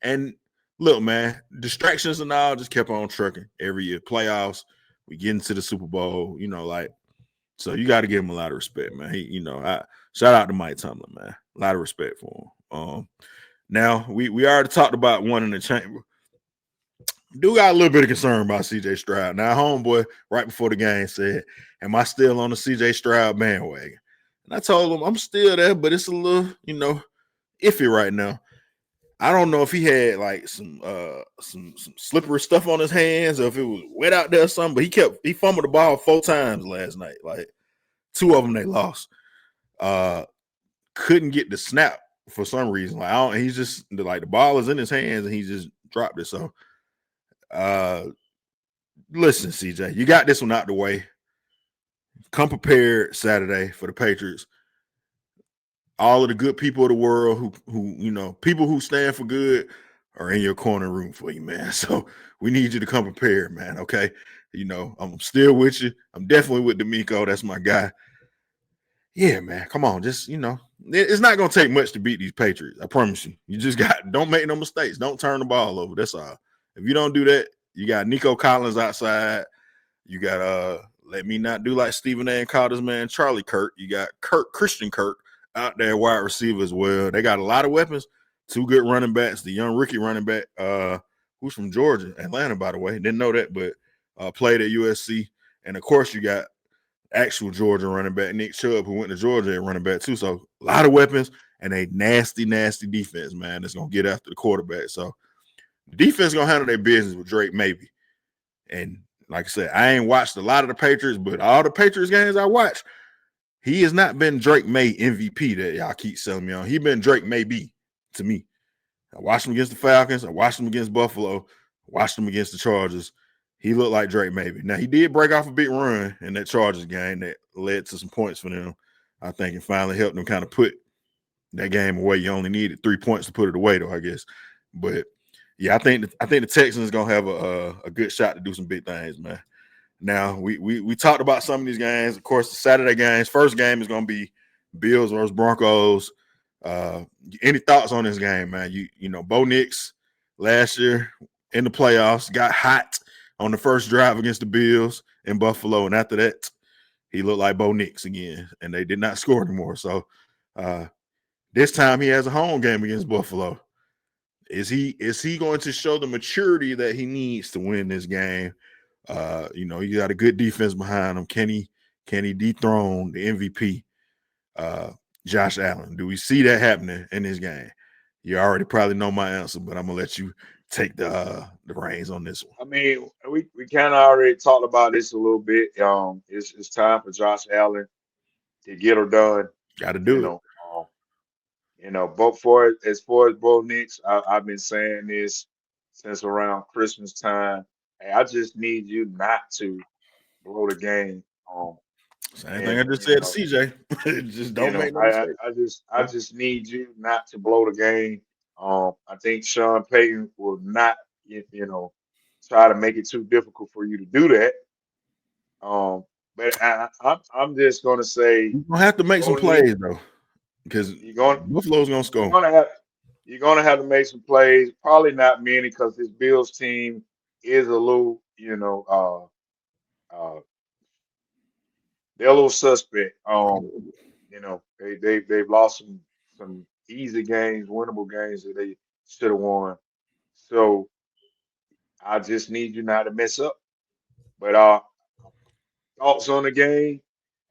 S1: And look, man, distractions and all just kept on trucking every year. Playoffs, we get into the Super Bowl, so you got to give him a lot of respect, man. Shout out to Mike Tomlin, man. A lot of respect for him. Now we already talked about one in the chamber. Do got a little bit of concern about CJ Stroud. Now, homeboy, right before the game said, "Am I still on the CJ Stroud bandwagon?" And I told him I'm still there, but it's a little, iffy right now. I don't know if he had like some slippery stuff on his hands or if it was wet out there or something, but he fumbled the ball 4 times last night. Like 2 of them they lost. Couldn't get the snap for some reason. He's just like the ball is in his hands and he's just dropped it. So, listen, CJ, you got this one out the way. Come prepared Saturday for the Patriots. All of the good people of the world who people who stand for good are in your corner room for you, man. So we need you to come prepared, man. Okay. I'm still with you. I'm definitely with D'Amico. That's my guy. Yeah, man. Come on. Just, it's not going to take much to beat these Patriots. I promise you. You just don't make no mistakes. Don't turn the ball over. That's all. If you don't do that, you got Nico Collins outside. You got, let me not do like Stephen A. and called his man Charlie Kirk. You got Christian Kirk out there, wide receiver as well. They got a lot of weapons. 2 good running backs. The young rookie running back, who's from Georgia, Atlanta, by the way. Didn't know that, but played at USC. And, of course, you got actual Georgia running back, Nick Chubb, who went to Georgia at running back too. So a lot of weapons and a nasty, nasty defense, man, that's going to get after the quarterback. So the defense is going to handle their business with Drake maybe. And like I said, I ain't watched a lot of the Patriots, but all the Patriots games I watched, he has not been Drake May MVP that y'all keep selling me on. He been Drake May B to me. I watched him against the Falcons. I watched him against Buffalo. I watched him against the Chargers. He looked like Drake maybe. Now, he did break off a big run in that Chargers game that led to some points for them, I think, and finally helped them kind of put that game away. You only needed 3 points to put it away, though, I guess. But, yeah, I think the Texans going to have a good shot to do some big things, man. Now, we talked about some of these games. Of course, the Saturday games. First game is going to be Bills versus Broncos. Any thoughts on this game, man? Bo Nix last year in the playoffs got hot on the first drive against the Bills in Buffalo, and after that, he looked like Bo Nix again, and they did not score anymore. So this time he has a home game against Buffalo. Is he going to show the maturity that he needs to win this game? He got a good defense behind him. Can he dethrone the MVP, Josh Allen? Do we see that happening in this game? You already probably know my answer, but I'm gonna let you take the reins on this one.
S2: I mean, we kind of already talked about this a little bit. It's time for Josh Allen to get her done.
S1: Got to
S2: You
S1: do it.
S2: know, but as far as Bo Nix, I've been saying this since around Christmas time. Hey, I just need you not to blow the game.
S1: Same thing
S2: And
S1: I just said to CJ. Just don't make no mistake.
S2: I just need you not to blow the game. I think Sean Payton will not, try to make it too difficult for you to do that. But I'm just gonna say
S1: You're gonna have to make some
S2: Bo Nix,
S1: plays though, because
S2: you're gonna
S1: Buffalo's gonna
S2: you're
S1: score.
S2: gonna have you're gonna have to make some plays. Probably not many because this Bills team is a little, they're a little suspect. They've lost some easy games, winnable games that they should have won. So I just need you not to mess up. But thoughts on the game?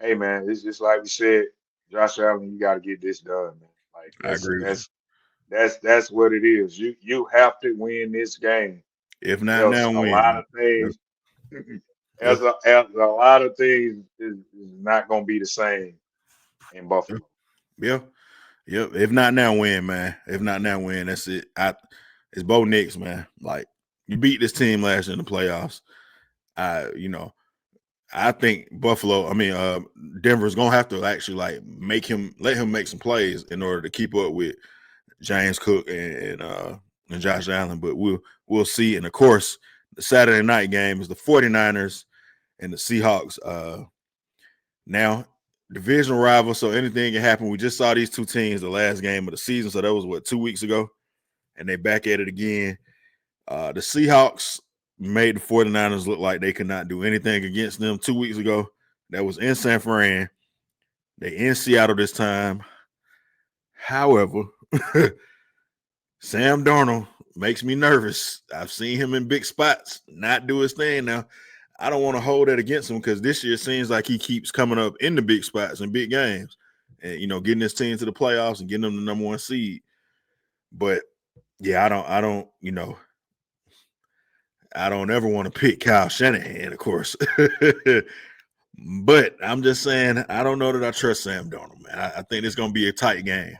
S2: Hey man, it's just like we said, Josh Allen, you got to get this done, man. Like
S1: I agree with you.
S2: that's what it is. You have to win this game.
S1: If not
S2: Else
S1: now,
S2: a
S1: win.
S2: lot of
S1: Yep.
S2: things, as a lot of things is not going to be the same in Buffalo.
S1: Yep. If not now, win, man. If not now, win. That's it. It's Bo Nix, man. Like, you beat this team last year in the playoffs. I think Denver's gonna have to actually let him make some plays in order to keep up with James Cook and Josh Allen. But we'll see. And of course, the Saturday night game is the 49ers and the Seahawks. Now, division rival, so anything can happen. We just saw these two teams the last game of the season, so that was 2 weeks ago, and they back at it again. The Seahawks made the 49ers look like they could not do anything against them 2 weeks ago. That was in San Fran. They in Seattle this time. However, Sam Darnold makes me nervous. I've seen him in big spots not do his thing. Now, I don't want to hold that against him because this year it seems like he keeps coming up in the big spots and big games and, getting his team to the playoffs and getting them the number 1 seed. But, yeah, I don't ever want to pick Kyle Shanahan, of course. But I'm just saying, I don't know that I trust Sam Darnold, man. I think it's going to be a tight game.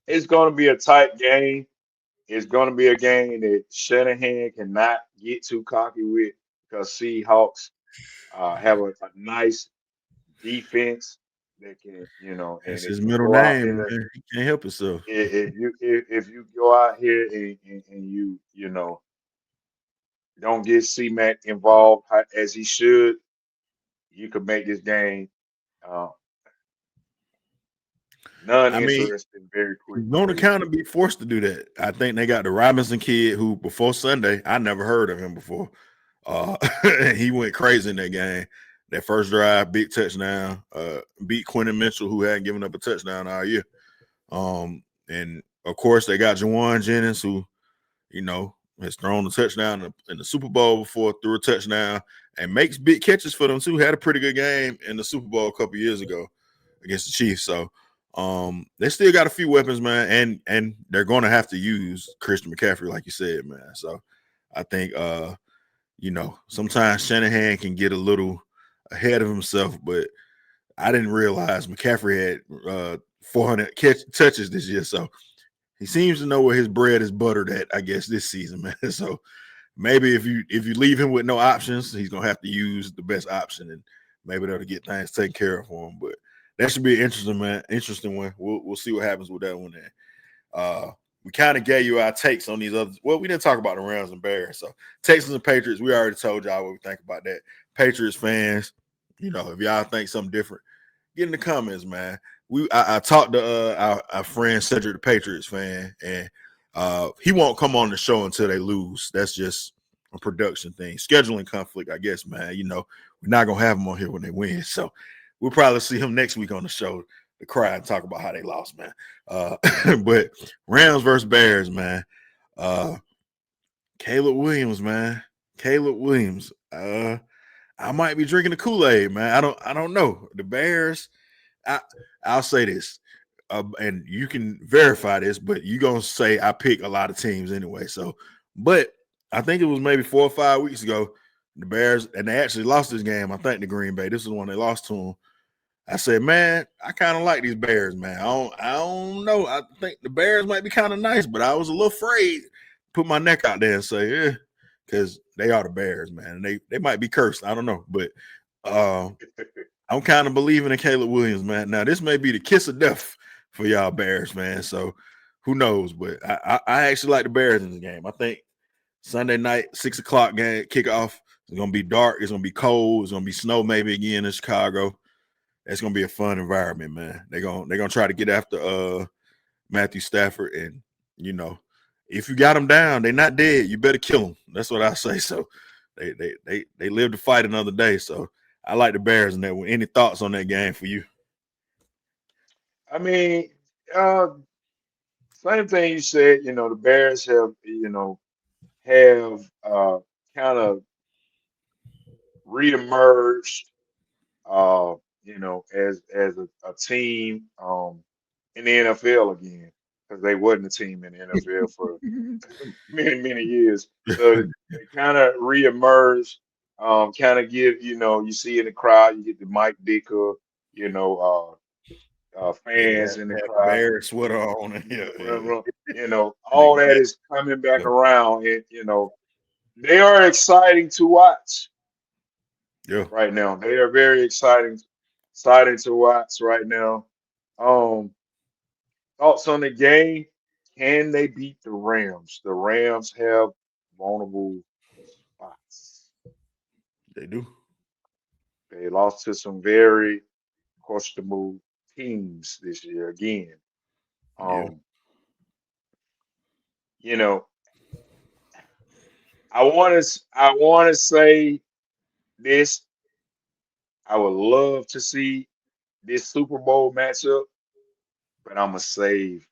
S2: It's going to be a tight game. it's going to be a game that Shanahan cannot get too cocky with because Seahawks have a nice defense that can, and
S1: That's
S2: if
S1: his
S2: you
S1: middle
S2: go out
S1: name,
S2: there,
S1: man. He can't help himself.
S2: if you go out here and don't get C-Mac involved as he should, you could make this game uh,
S1: I mean,
S2: non-interesting very
S1: he's
S2: quick
S1: going to
S2: for you.
S1: kind of be forced to do that. I think they got the Robinson kid who, before Sunday, I never heard of him before. He went crazy in that game. That first drive, big touchdown, beat Quentin Mitchell, who hadn't given up a touchdown all year. And of course, they got Jawan Jennings, who, has thrown a touchdown in the Super Bowl before, threw a touchdown, and makes big catches for them too. Had a pretty good game in the Super Bowl a couple years ago against the Chiefs. So they still got a few weapons, man, and they're going to have to use Christian McCaffrey, like you said, man. So I think sometimes Shanahan can get a little ahead of himself, but I didn't realize McCaffrey had 400 touches this year. So he seems to know where his bread is buttered at, I guess, this season, man. So maybe if you leave him with no options, he's gonna have to use the best option, and maybe that'll get things taken care of for him. But that should be interesting, man. Interesting one. We'll see what happens with that one. Then we kind of gave you our takes on these others. Well, we didn't talk about the Rams and Bears. So Texans and Patriots, we already told y'all what we think about that. Patriots fans, if y'all think something different, get in the comments, man. I talked to our friend Cedric, the Patriots fan, and he won't come on the show until they lose. That's just a production thing, scheduling conflict, I guess, man. We're not gonna have him on here when they win, so we'll probably see him next week on the show to cry and talk about how they lost, man. But Rams versus Bears, man. Caleb Williams, man. Caleb Williams. I might be drinking the Kool-Aid, man. I don't know. The Bears. I'll say this, and you can verify this, but you're going to say I pick a lot of teams anyway. So, but I think it was maybe 4 or 5 weeks ago, the Bears, and they actually lost this game. I think the Green Bay. This is when they lost to them. I said, man, I kind of like these Bears, man. I don't know. I think the Bears might be kind of nice, but I was a little afraid to put my neck out there and say, yeah, because they are the Bears, man. And they might be cursed. I don't know. But I'm kind of believing in Caleb Williams, man. Now, this may be the kiss of death for y'all Bears, man. So who knows? But I actually like the Bears in this game. I think Sunday night, 6 o'clock game kickoff. It's gonna be dark. It's gonna be cold. It's gonna be snow maybe again in Chicago. It's gonna be a fun environment, man. They're gonna try to get after Matthew Stafford, and if you got them down, they're not dead. You better kill them. That's what I say. So they live to fight another day. So I like the Bears in that one. Any thoughts on that game for you?
S2: I mean, uh, same thing you said. The Bears have kind of reemerged, as a team in the NFL again, because they wasn't a team in the NFL for many years. So they kind of reemerged, kind of give, you see in the crowd, you get the Mike Dicker, you know,
S1: Yeah,
S2: fans in the
S1: have the
S2: crowd.
S1: Bears sweater on.
S2: All that is coming back around, and they are exciting to watch
S1: Yeah.
S2: right now. They are very exciting to watch right now. Um, Thoughts on the game? Can they beat the Rams? The Rams have vulnerable spots.
S1: They do.
S2: They lost to some very questionable teams this year again.
S1: Yeah.
S2: Um, you know, I want to say this. I would love to see this Super Bowl matchup, but I'm gonna save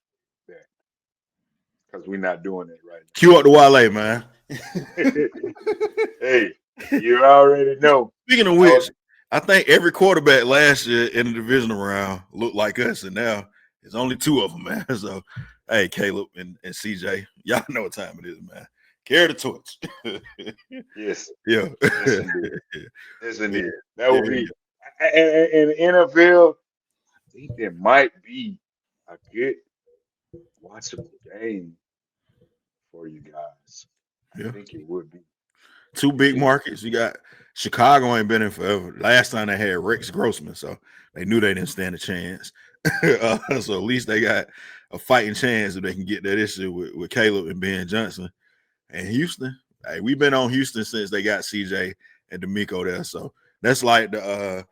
S2: that because we're not doing it right
S1: Cue up the Wale, man.
S2: now. Hey, you already know.
S1: Speaking of
S2: I
S1: which,
S2: was,
S1: I think every quarterback last year in the divisional round looked like us, and now there's only 2 of them, man. So, hey, Caleb and CJ, y'all know what time it is, man. Carry the torch.
S2: yes,
S1: Yeah.
S2: yes indeed, yes
S1: Yeah.
S2: indeed. That
S1: Yeah.
S2: would be in the NFL. I think there might be a good watchable game for you guys. I
S1: Yeah.
S2: think it would be.
S1: Two big markets. You got Chicago ain't been in forever. Last time they had Rex Grossman, so they knew they didn't stand a chance. So at least they got a fighting chance if they can get that issue with Caleb and Ben Johnson. And Houston, hey, we've been on Houston since they got CJ and D'Amico there. So that's like the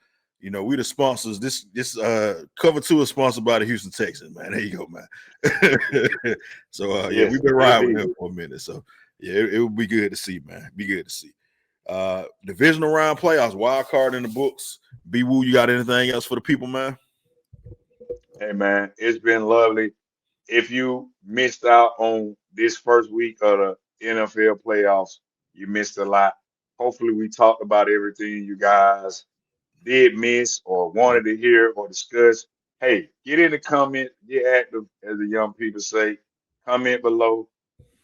S1: we the sponsors. This cover 2 is sponsored by the Houston Texans, man. There you go, man. So yeah,
S2: Yes,
S1: we've been riding with
S2: indeed.
S1: them for a minute. So yeah, it would be good to see, man. Be good to see. Divisional round playoffs, wild card in the books. B Woo, you got anything else for the people, man?
S2: Hey man, it's been lovely. If you missed out on this first week of the NFL playoffs, you missed a lot. Hopefully, we talked about everything you guys did miss or wanted to hear or discuss. Hey, get in the comment, get active, as the young people say. Comment below.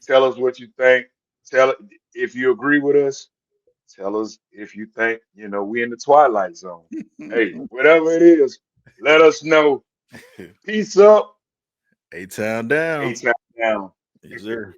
S2: Tell us what you think. Tell if you agree with us. Tell us if you think, we in the twilight zone. Hey, whatever it is, let us know. Peace up.
S1: A-Town down.
S2: A-Town down.
S1: Yes, sir.